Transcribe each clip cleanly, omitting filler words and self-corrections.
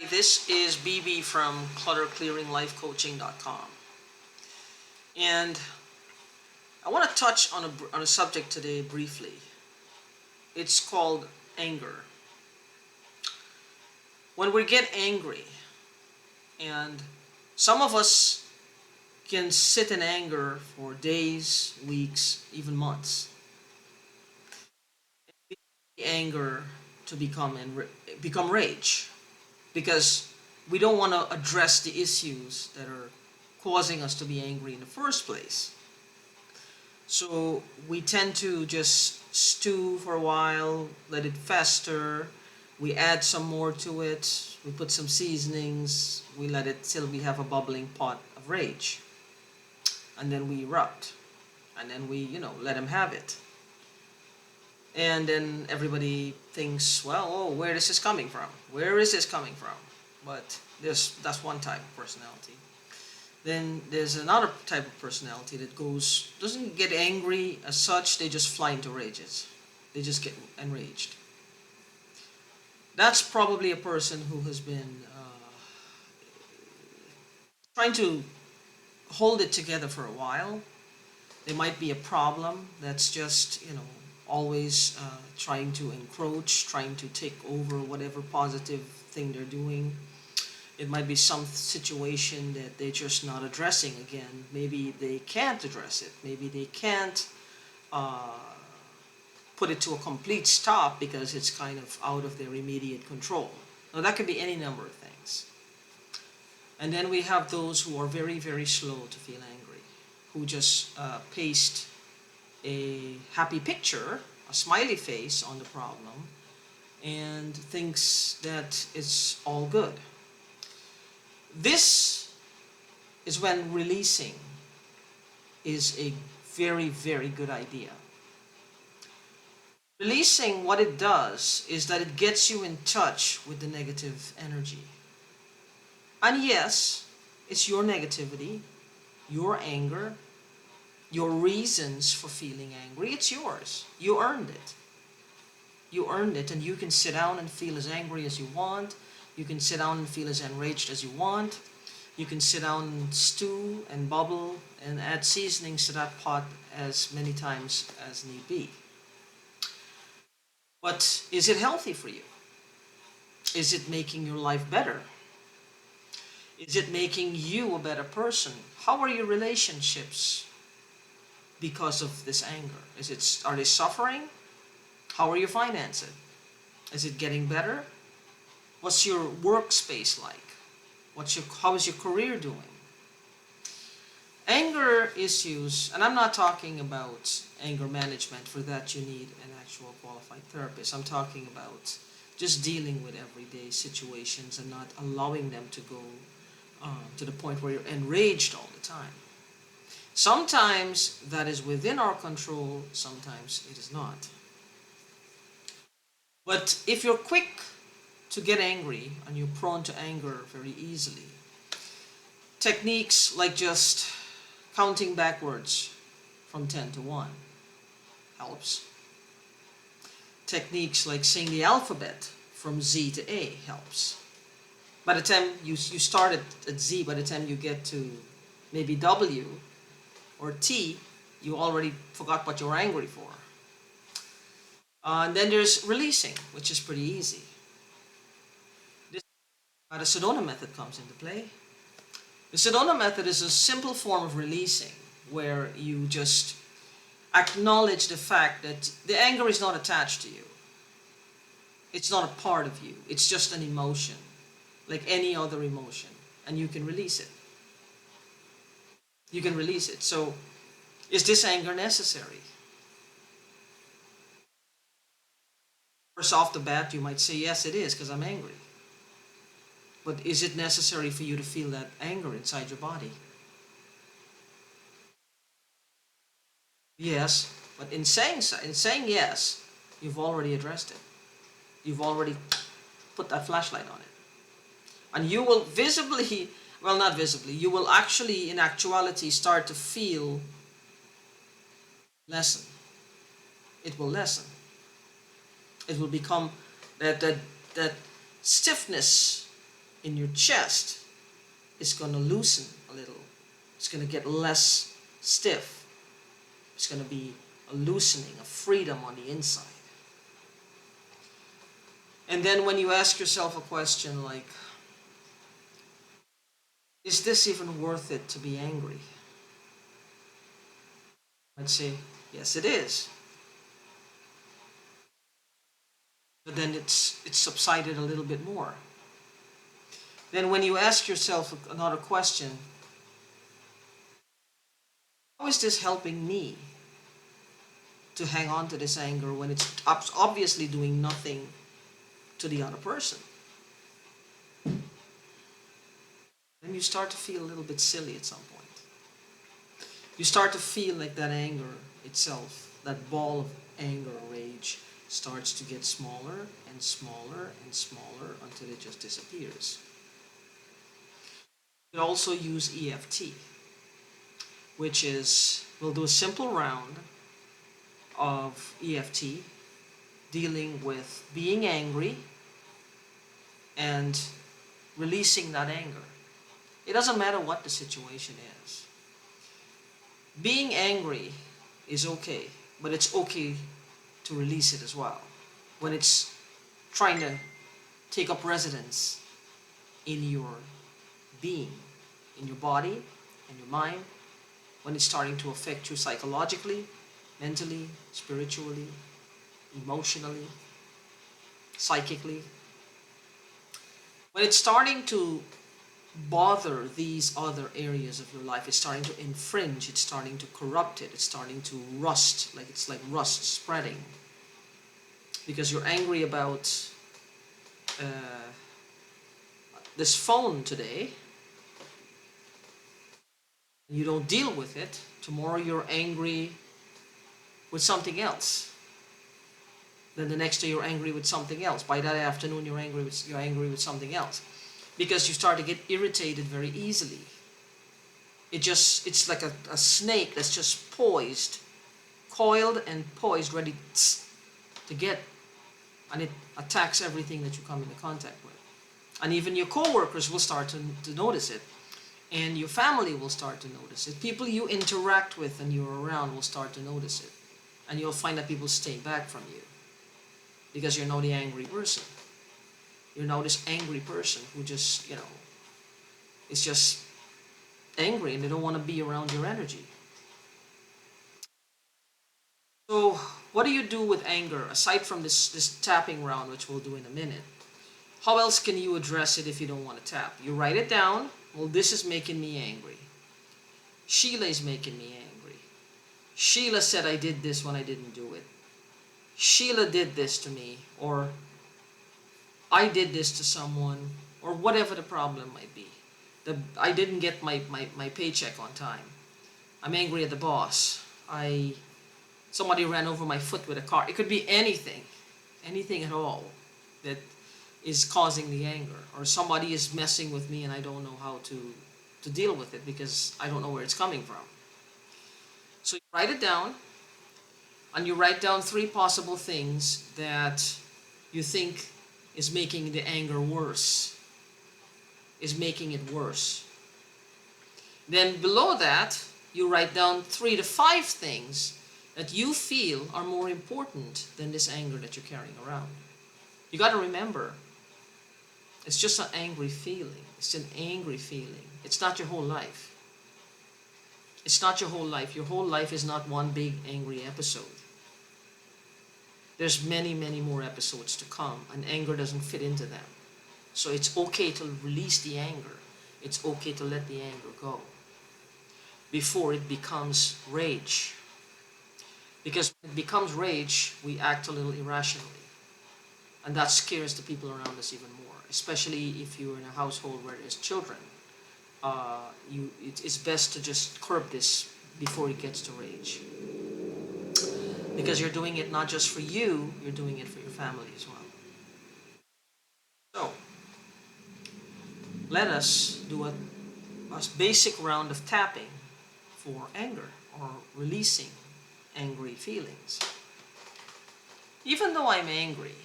This is BB from clutterclearinglifecoaching.com, and I want to touch on a subject today briefly. It's called anger. When we get angry, and some of us can sit in anger for days, weeks, even months. Anger to become rage, because we don't want to address the issues that are causing us to be angry in the first place. So we tend to just stew for a while, let it fester. We add some more to it. We put some seasonings. We let it till we have a bubbling pot of rage. And then we erupt. And then we, let him have it. And then everybody thinks, well, oh, where is this coming from? Where is this coming from? But that's one type of personality. Then there's another type of personality that doesn't get angry as such, they just fly into rages. They just get enraged. That's probably a person who has been trying to hold it together for a while. There might be a problem that's just, always trying to encroach, trying to take over whatever positive thing they're doing. It might be some situation that they're just not addressing again. Maybe they can't address it. Maybe they can't put it to a complete stop because it's kind of out of their immediate control. Now that could be any number of things. And then we have those who are very, very slow to feel angry, who just paste a happy picture, a smiley face on the problem, and thinks that it's all good. This is when releasing is a very, very good idea. Releasing, what it does is that it gets you in touch with the negative energy. And yes, it's your negativity, your anger, your reasons for feeling angry. It's yours. You earned it. You earned it, and you can sit down and feel as angry as you want. You can sit down and feel as enraged as you want. You can sit down and stew and bubble and add seasonings to that pot as many times as need be. But is it healthy for you? Is it making your life better? Is it making you a better person? How are your relationships because of this anger? Are they suffering? How are your finances? Is it getting better? What's your workspace like? How is your career doing? Anger issues, and I'm not talking about anger management. For that you need an actual qualified therapist. I'm talking about just dealing with everyday situations and not allowing them to go to the point where you're enraged all the time. Sometimes that is within our control, sometimes it is not. But if you're quick to get angry and you're prone to anger very easily, techniques like just counting backwards from 10 to 1 helps. Techniques like saying the alphabet from Z to A helps. By the time you start at Z, by the time you get to maybe W or T, you already forgot what you're angry for. And then there's releasing, which is pretty easy. The Sedona method comes into play. The Sedona method is a simple form of releasing where you just acknowledge the fact that the anger is not attached to you. It's not a part of you. It's just an emotion, like any other emotion, and you can release it. You can release it. So, is this anger necessary? First off the bat, you might say, yes, it is, because I'm angry. But is it necessary for you to feel that anger inside your body? Yes, but in saying yes, you've already addressed it. You've already put that flashlight on it. And you will visibly, well, not visibly, you will actually, in actuality, start to feel lessen. It will lessen. It will become that stiffness in your chest is going to loosen a little. It's going to get less stiff. It's going to be a loosening, a freedom on the inside. And then when you ask yourself a question like, is this even worth it to be angry? I'd say, yes, it is. But then it's subsided a little bit more. Then when you ask yourself another question, how is this helping me to hang on to this anger when it's obviously doing nothing to the other person? Then you start to feel a little bit silly at some point. You start to feel like that anger itself, that ball of anger or rage, starts to get smaller and smaller and smaller until it just disappears. You can also use EFT, which is, we'll do a simple round of EFT dealing with being angry and releasing that anger. It doesn't matter what the situation is. Being angry is okay, but it's okay to release it as well. When it's trying to take up residence in your being, in your body, in your mind, when it's starting to affect you psychologically, mentally, spiritually, emotionally, psychically. When it's starting to bother these other areas of your life, it's starting to infringe, it's starting to corrupt it, it's starting to rust, like it's like rust spreading. Because you're angry about this phone today, you don't deal with it, tomorrow you're angry with something else. Then the next day you're angry with something else. By that afternoon you're angry with something else. Because you start to get irritated very easily. It's like a snake that's just poised, coiled and poised, ready to get, and it attacks everything that you come into contact with. And even your co-workers will start to notice it. And your family will start to notice it. People you interact with and you're around will start to notice it. And you'll find that people stay back from you. Because you're now the angry person. You're now this angry person who just, is just angry and they don't want to be around your energy. So what do you do with anger, aside from this tapping round, which we'll do in a minute? How else can you address it if you don't want to tap? You write it down. Well, this is making me angry. Sheila is making me angry. Sheila said I did this when I didn't do it. Sheila did this to me, or I did this to someone, or whatever the problem might be. I didn't get my paycheck on time. I'm angry at the boss. Somebody ran over my foot with a car. It could be anything at all that is causing the anger. Or somebody is messing with me and I don't know how to deal with it because I don't know where it's coming from. So you write it down, and you write down 3 possible things that you think is making the anger worse, is making it worse. Then below that, you write down 3 to 5 things that you feel are more important than this anger that you're carrying around. You got to remember, it's just an angry feeling. It's an angry feeling. It's not your whole life. It's not your whole life. Your whole life is not one big angry episode. There's many, many more episodes to come, and anger doesn't fit into them. So it's okay to release the anger. It's okay to let the anger go before it becomes rage. Because when it becomes rage, we act a little irrationally. And that scares the people around us even more, especially if you're in a household where there's children. It's best to just curb this before it gets to rage. Because you're doing it not just for you, you're doing it for your family as well. So, let us do a basic round of tapping for anger or releasing angry feelings. Even though I'm angry,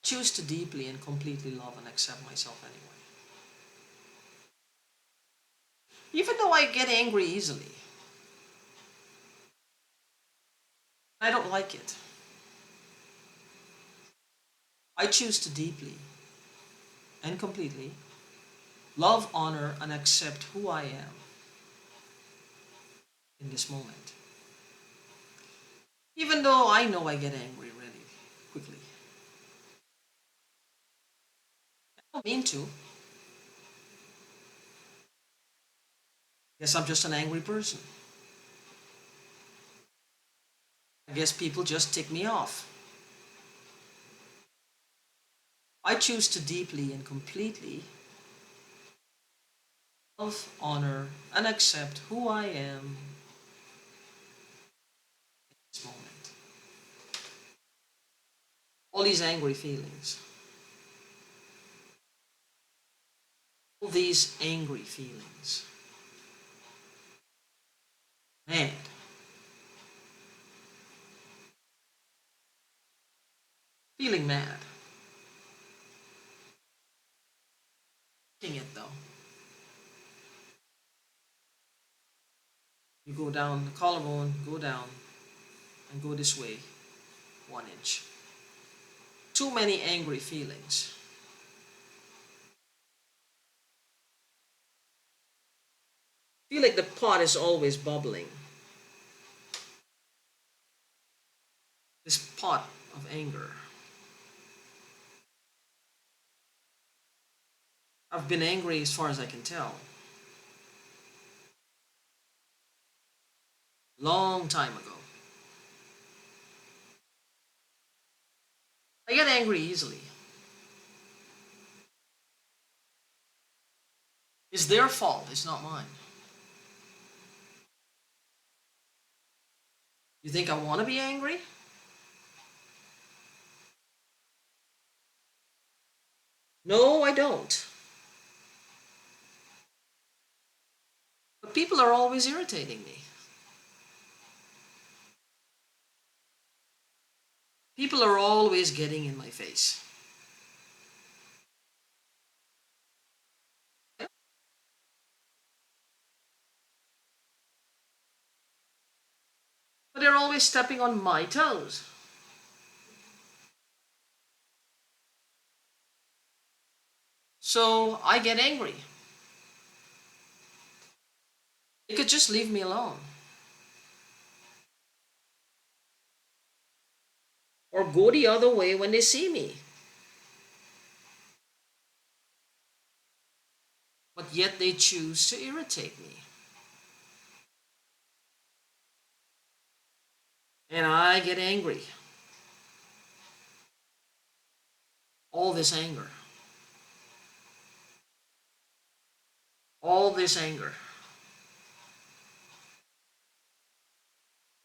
choose to deeply and completely love and accept myself anyway. Even though I get angry easily, I don't like it. I choose to deeply and completely love, honor, and accept who I am in this moment. Even though I know I get angry really quickly. I don't mean to. Guess I'm just an angry person. I guess people just tick me off. I choose to deeply and completely love, honor, and accept who I am in this moment. All these angry feelings, all these angry feelings, mad, feeling mad, kicking it though. You go down the collarbone, go down, and go this way, 1 inch. Too many angry feelings. Feel like the pot is always bubbling. This pot of anger. I've been angry as far as I can tell. Long time ago. I get angry easily. It's their fault, it's not mine. You think I want to be angry? No, I don't. But people are always irritating me. People are always getting in my face. But they're always stepping on my toes. So I get angry. They could just leave me alone. Or go the other way when they see me. But yet they choose to irritate me. And I get angry. All this anger. All this anger.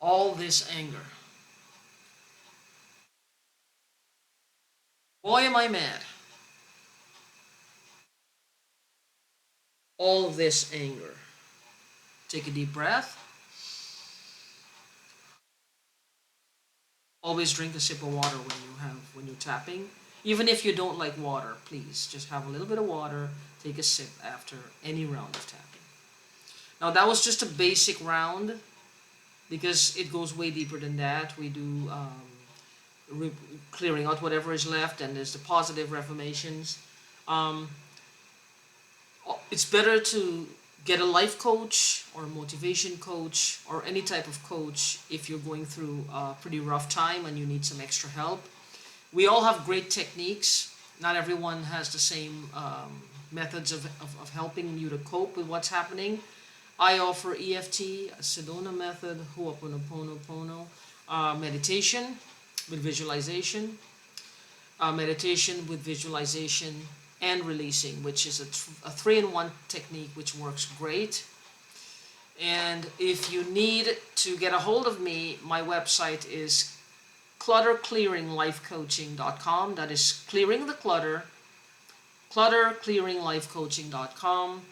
All this anger. Boy, am I mad. All this anger. Take a deep breath. Always drink a sip of water when you're tapping. Even if you don't like water, please just have a little bit of water. Take a sip after any round of tapping. Now that was just a basic round because it goes way deeper than that. We do clearing out whatever is left, and there's the positive reformations. Um, it's better to get a life coach or a motivation coach or any type of coach if you're going through a pretty rough time and you need some extra help. We all have great techniques. Not everyone has the same methods of helping you to cope with what's happening. I offer EFT, a Sedona method, Ho'oponopono, meditation with visualization, meditation with visualization and releasing, which is a 3-in-1 technique which works great. And if you need to get a hold of me, my website is clutterclearinglifecoaching.com. That is clearing the clutter, clutterclearinglifecoaching.com.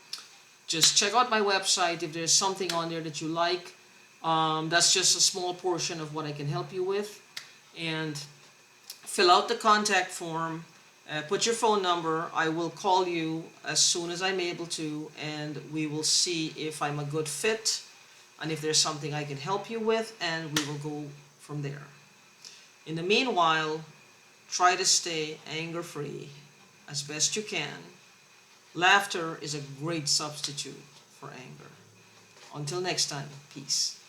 Just check out my website. If there's something on there that you like, that's just a small portion of what I can help you with. And fill out the contact form, put your phone number. I will call you as soon as I'm able to, and we will see if I'm a good fit and if there's something I can help you with, and we will go from there. In the meanwhile, try to stay anger-free as best you can. Laughter is a great substitute for anger. Until next time, peace.